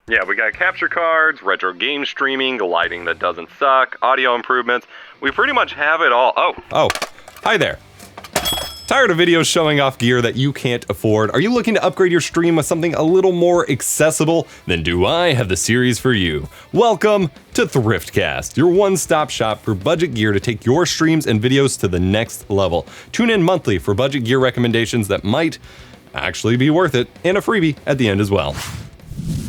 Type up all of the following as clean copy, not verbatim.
Yeah, we got capture cards, retro game streaming, lighting that doesn't suck, audio improvements. We pretty much have it all. Oh, hi there. Tired of videos showing off gear that you can't afford? Are you looking to upgrade your stream with something a little more accessible? Then do I have the series for you. Welcome to ThriftCast, your one-stop shop for budget gear to take your streams and videos to the next level. Tune in monthly for budget gear recommendations that might actually be worth it, and a freebie at the end as well.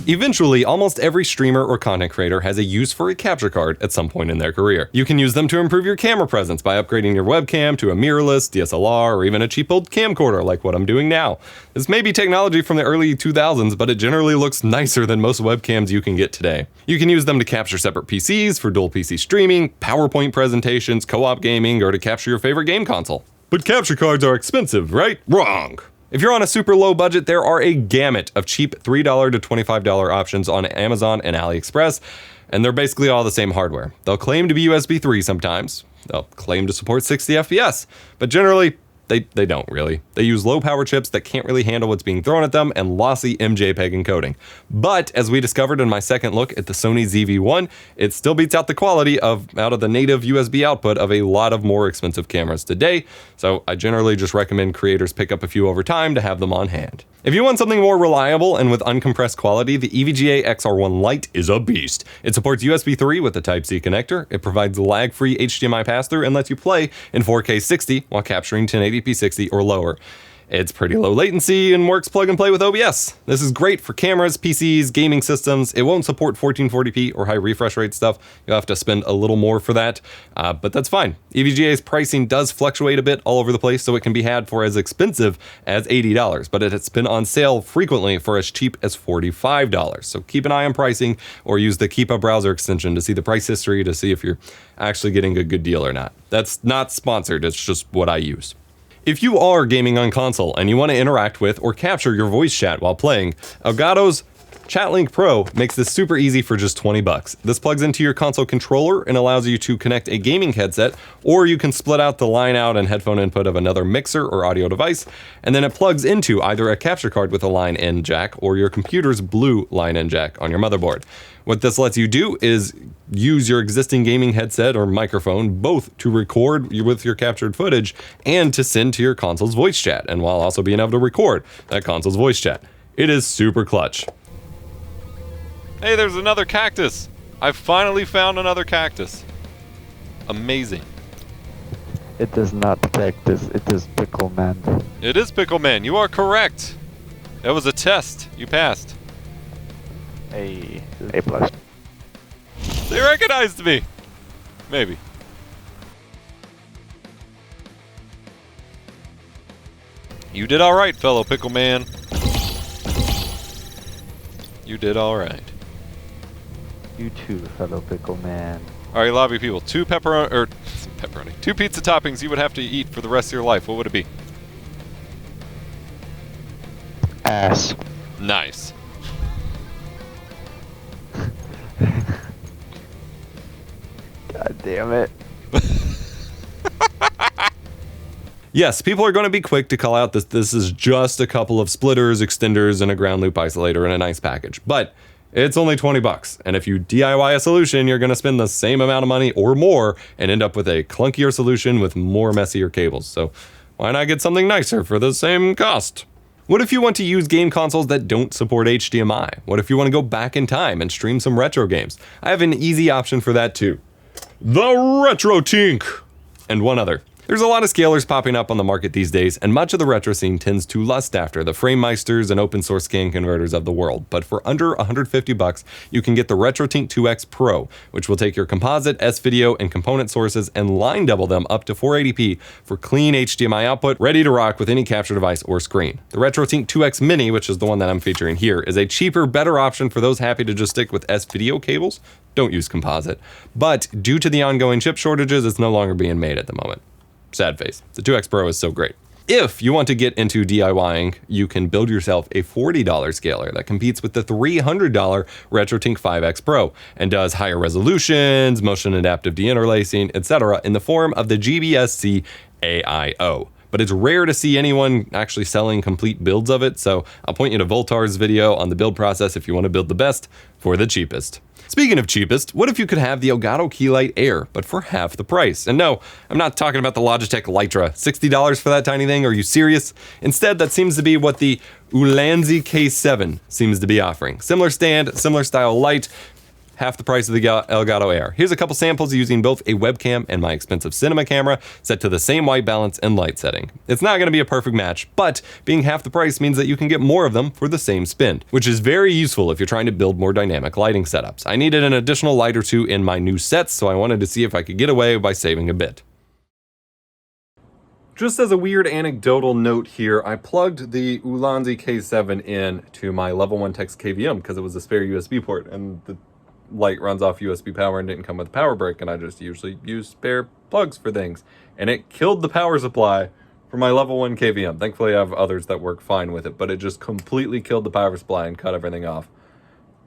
Eventually, almost every streamer or content creator has a use for a capture card at some point in their career. You can use them to improve your camera presence by upgrading your webcam to a mirrorless, DSLR, or even a cheap old camcorder like what I'm doing now. This may be technology from the early 2000s, but it generally looks nicer than most webcams you can get today. You can use them to capture separate PCs for dual PC streaming, PowerPoint presentations, co-op gaming, or to capture your favorite game console. But capture cards are expensive, right? Wrong! If you're on a super low budget, there are a gamut of cheap $3 to $25 options on Amazon and AliExpress, and they're basically all the same hardware. They'll claim to be USB 3 sometimes. They'll claim to support 60 FPS, but generally, they don't really. They use low power chips that can't really handle what's being thrown at them and lossy MJPEG encoding. But as we discovered in my second look at the Sony ZV-1, it still beats out the quality out of the native USB output of a lot of more expensive cameras today, so I generally just recommend creators pick up a few over time to have them on hand. If you want something more reliable and with uncompressed quality, the EVGA XR1 Lite is a beast. It supports USB 3 with the Type-C connector, it provides lag-free HDMI pass-through, and lets you play in 4K 60 while capturing 1080p 60 or lower. It's pretty low latency and works plug and play with OBS. This is great for cameras, PCs, gaming systems. It won't support 1440p or high refresh rate stuff. You'll have to spend a little more for that, but that's fine. EVGA's pricing does fluctuate a bit all over the place, so it can be had for as expensive as $80, but it's been on sale frequently for as cheap as $45. So keep an eye on pricing or use the Keep Up browser extension to see the price history to see if you're actually getting a good deal or not. That's not sponsored, it's just what I use. If you are gaming on console and you want to interact with or capture your voice chat while playing, Elgato's ChatLink Pro makes this super easy for just $20. This plugs into your console controller and allows you to connect a gaming headset, or you can split out the line out and headphone input of another mixer or audio device, and then it plugs into either a capture card with a line-in jack or your computer's blue line-in jack on your motherboard. What this lets you do is use your existing gaming headset or microphone both to record with your captured footage and to send to your console's voice chat, and while also being able to record that console's voice chat. It is super clutch. Hey, there's another cactus! I finally found another cactus. Amazing. It is not cactus, it is Pickle Man. It is Pickle Man, you are correct. That was a test. You passed. A plus. They recognized me. Maybe. You did alright, fellow Pickle Man. You did alright. You too, fellow Pickle Man. Alright, lobby people. Two pizza toppings you would have to eat for the rest of your life. What would it be? Ass. Nice. God damn it. Yes, people are going to be quick to call out that this is just a couple of splitters, extenders, and a ground loop isolator in a nice package. But it's only $20, and if you DIY a solution, you're going to spend the same amount of money or more and end up with a clunkier solution with more messier cables. So why not get something nicer for the same cost? What if you want to use game consoles that don't support HDMI? What if you want to go back in time and stream some retro games? I have an easy option for that too. The RetroTink! And one other. There's a lot of scalers popping up on the market these days, and much of the retro scene tends to lust after the FrameMeisters and open source scan converters of the world. But for under $150, you can get the RetroTink 2X Pro, which will take your composite, S-video, and component sources and line double them up to 480p for clean HDMI output, ready to rock with any capture device or screen. The RetroTink 2X Mini, which is the one that I'm featuring here, is a cheaper, better option for those happy to just stick with S-video cables. Don't use composite. But due to the ongoing chip shortages, it's no longer being made at the moment. Sad face. The 2X Pro is so great. If you want to get into DIYing, you can build yourself a $40 scaler that competes with the $300 RetroTink 5X Pro and does higher resolutions, motion adaptive deinterlacing, etc. in the form of the gbs-c AIO. but it's rare to see anyone actually selling complete builds of it, so I'll point you to Voltar's video on the build process if you want to build the best for the cheapest. Speaking of cheapest, what if you could have the Elgato Keylight Air, but for half the price? And no, I'm not talking about the Logitech Litra. $60 for that tiny thing? Are you serious? Instead, that seems to be what the Ulanzi K7 seems to be offering. Similar stand, similar style light, half the price of the Elgato Air. Here's a couple samples using both a webcam and my expensive cinema camera set to the same white balance and light setting. It's not going to be a perfect match, but being half the price means that you can get more of them for the same spend, which is very useful if you're trying to build more dynamic lighting setups. I needed an additional light or two in my new sets, so I wanted to see if I could get away by saving a bit. Just as a weird anecdotal note here, I plugged the Ulanzi K7 in to my level 1 Text KVM because it was a spare USB port, and the light runs off USB power and didn't come with a power brick, and I just usually use spare plugs for things, and it killed the power supply for my level 1 KVM. Thankfully I have others that work fine with it, but it just completely killed the power supply and cut everything off.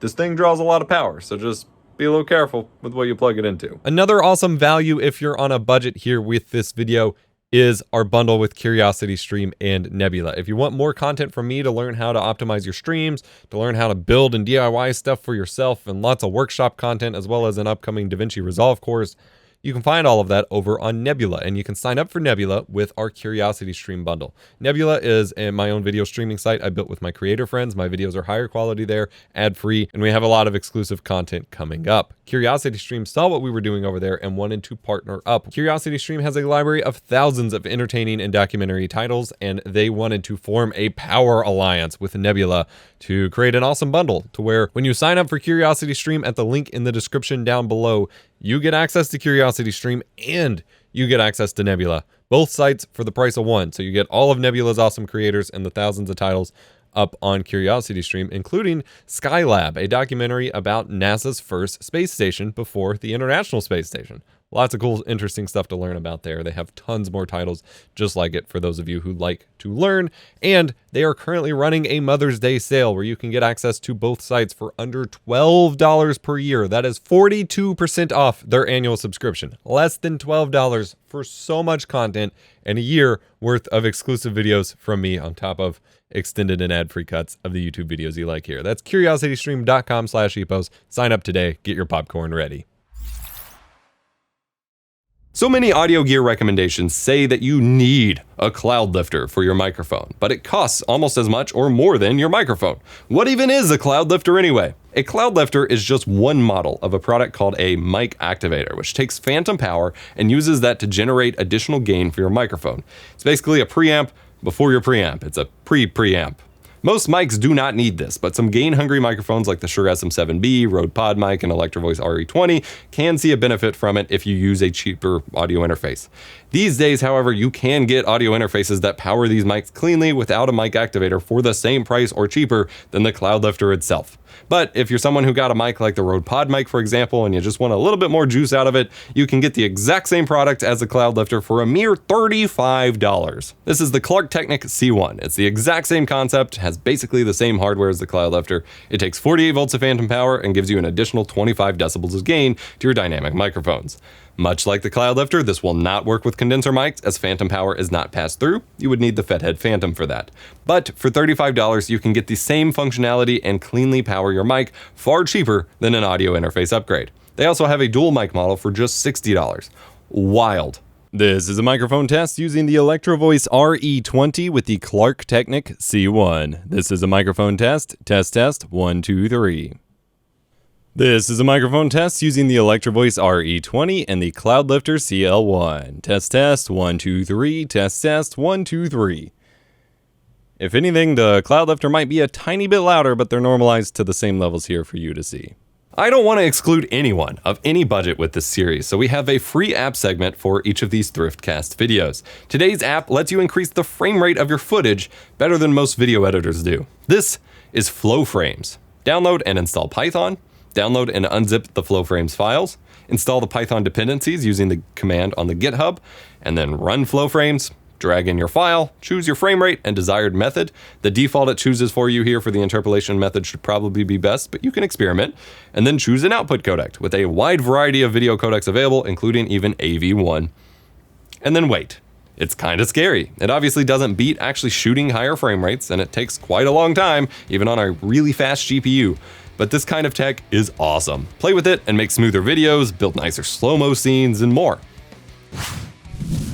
This thing draws a lot of power, so just be a little careful with what you plug it into. Another awesome value if you're on a budget here with this video is our bundle with CuriosityStream and Nebula. If you want more content from me to learn how to optimize your streams, to learn how to build and DIY stuff for yourself, and lots of workshop content, as well as an upcoming DaVinci Resolve course, you can find all of that over on Nebula, and you can sign up for Nebula with our CuriosityStream bundle. Nebula is my own video streaming site I built with my creator friends. My videos are higher quality there, ad-free, and we have a lot of exclusive content coming up. CuriosityStream saw what we were doing over there and wanted to partner up. CuriosityStream has a library of thousands of entertaining and documentary titles, and they wanted to form a power alliance with Nebula to create an awesome bundle to where when you sign up for CuriosityStream at the link in the description down below, you get access to CuriosityStream and you get access to Nebula. Both sites for the price of one. So you get all of Nebula's awesome creators and the thousands of titles up on CuriosityStream, including Skylab, a documentary about NASA's first space station before the International Space Station. Lots of cool, interesting stuff to learn about there. They have tons more titles just like it for those of you who like to learn. And they are currently running a Mother's Day sale where you can get access to both sites for under $12 per year. That is 42% off their annual subscription. Less than $12 for so much content and a year worth of exclusive videos from me on top of extended and ad-free cuts of the YouTube videos you like here. That's curiositystream.com/epos. Sign up today. Get your popcorn ready. So many audio gear recommendations say that you need a CloudLifter for your microphone, but it costs almost as much or more than your microphone. What even is a CloudLifter anyway? A CloudLifter is just one model of a product called a mic activator, which takes phantom power and uses that to generate additional gain for your microphone. It's basically a preamp before your preamp. It's a pre-preamp. Most mics do not need this, but some gain-hungry microphones like the Shure SM7B, Rode PodMic, and Electrovoice RE20 can see a benefit from it if you use a cheaper audio interface. These days, however, you can get audio interfaces that power these mics cleanly without a mic activator for the same price or cheaper than the CloudLifter itself. But if you're someone who got a mic like the Rode PodMic, for example, and you just want a little bit more juice out of it, you can get the exact same product as the CloudLifter for a mere $35. This is the Clark Technic C1. It's the exact same concept, has basically the same hardware as the CloudLifter. It takes 48 volts of phantom power and gives you an additional 25 decibels of gain to your dynamic microphones. Much like the CloudLifter, this will not work with condenser mics as phantom power is not passed through. You would need the Fethead Phantom for that. But for $35, you can get the same functionality and cleanly power your mic far cheaper than an audio interface upgrade. They also have a dual mic model for just $60. Wild. This is a microphone test using the Electrovoice RE20 with the Clark Technic C1. This is a microphone test. Test 1 2 3. This is a microphone test using the Electrovoice RE20 and the CloudLifter CL1. Test 1 2 3. Test 1 2 3. If anything, the CloudLifter might be a tiny bit louder, but they're normalized to the same levels here for you to see. I don't want to exclude anyone of any budget with this series, so we have a free app segment for each of these ThriftCast videos. Today's app lets you increase the frame rate of your footage better than most video editors do. This is FlowFrames. Download and install Python. Download and unzip the FlowFrames files, install the Python dependencies using the command on the GitHub, and then run FlowFrames, drag in your file, choose your frame rate and desired method. The default it chooses for you here for the interpolation method should probably be best, but you can experiment, and then choose an output codec with a wide variety of video codecs available, including even AV1. And then wait. It's kind of scary. It obviously doesn't beat actually shooting higher frame rates, and it takes quite a long time, even on a really fast GPU. But this kind of tech is awesome. Play with it and make smoother videos, build nicer slow-mo scenes, and more.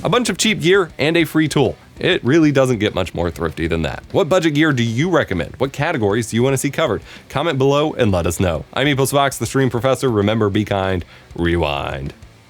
A bunch of cheap gear and a free tool. It really doesn't get much more thrifty than that. What budget gear do you recommend? What categories do you want to see covered? Comment below and let us know. I'm EposVox, the Stream Professor. Remember, be kind, rewind.